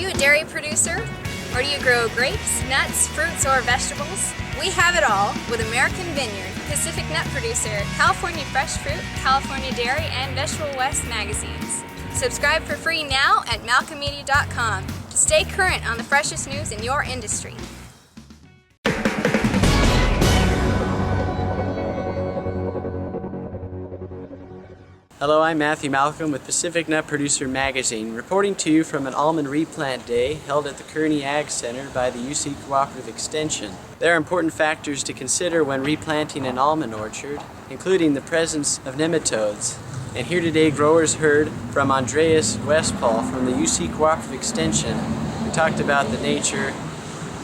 you a dairy producer? Or do you grow grapes, nuts, fruits, or vegetables? We have it all with American Vineyard, Pacific Nut Producer, California Fresh Fruit, California Dairy, and Vegetable West magazines. Subscribe for free now at malcolmmedia.com to stay current on the freshest news in your industry. Hello, I'm Matthew Malcolm with Pacific Nut Producer magazine, reporting to you from an almond replant day held at the Kearney Ag Center by the UC Cooperative Extension. There are important factors to consider when replanting an almond orchard, including the presence of nematodes. And here today, growers heard from Andreas Westphal from the UC Cooperative Extension, who talked about the nature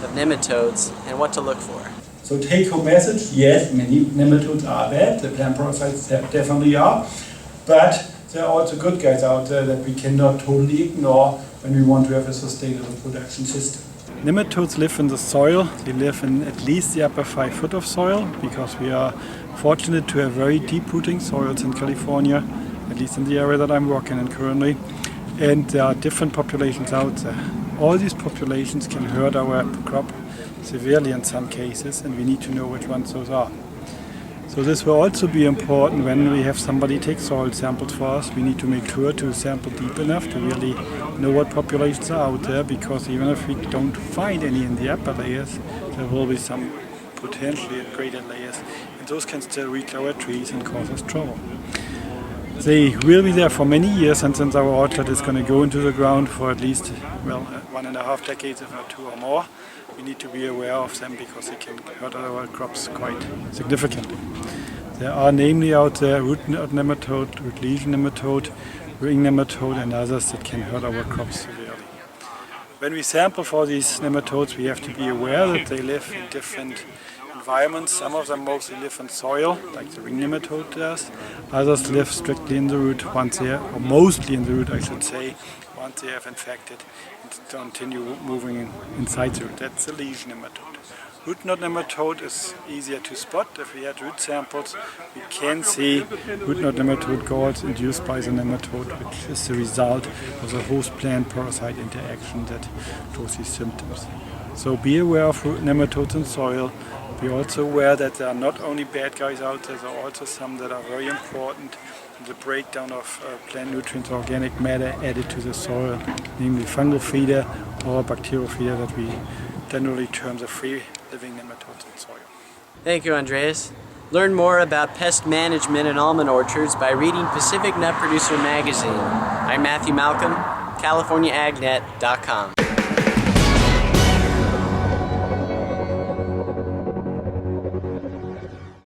of nematodes and what to look for. So take-home message, yes, many nematodes are bad, the plant parasites definitely are. But there are also good guys out there that we cannot totally ignore when we want to have a sustainable production system. Nematodes live in the soil. They live in at least the upper 5 foot of soil because we are fortunate to have very deep-rooting soils in California, at least in the area that I'm working in currently. And there are different populations out there. All these populations can hurt our crop severely in some cases, and we need to know which ones those are. So this will also be important when we have somebody take soil samples for us. We need to make sure to sample deep enough to really know what populations are out there, because even if we don't find any in the upper layers, there will be some potentially in greater layers, and those can still reach our trees and cause us trouble. They will be there for many years, and since our orchard is going to go into the ground for at least, 1.5 decades, if not 2 or more, we need to be aware of them because they can hurt our crops quite significantly. There are namely out there root knot nematode, root lesion nematode, ring nematode, and others that can hurt our crops severely. When we sample for these nematodes, we have to be aware that they live in different environments. Some of them mostly live in soil, like the ring nematode does. Others live strictly in the root or mostly in the root, I should say, once they have infected and continue moving inside the root. That's the lesion nematode. Root knot nematode is easier to spot. If we had root samples, we can see root knot nematode galls induced by the nematode, which is the result of the host plant parasite interaction that shows these symptoms. So be aware of root nematodes in soil. Be also aware that there are not only bad guys out there, there are also some that are very important in the breakdown of plant nutrients, organic matter added to the soil, namely fungal feeder or bacterial feeder that we generally term the free living nematodes in soil. Thank you, Andreas. Learn more about pest management in almond orchards by reading Pacific Nut Producer magazine. I'm Matthew Malcolm, CaliforniaAgNet.com.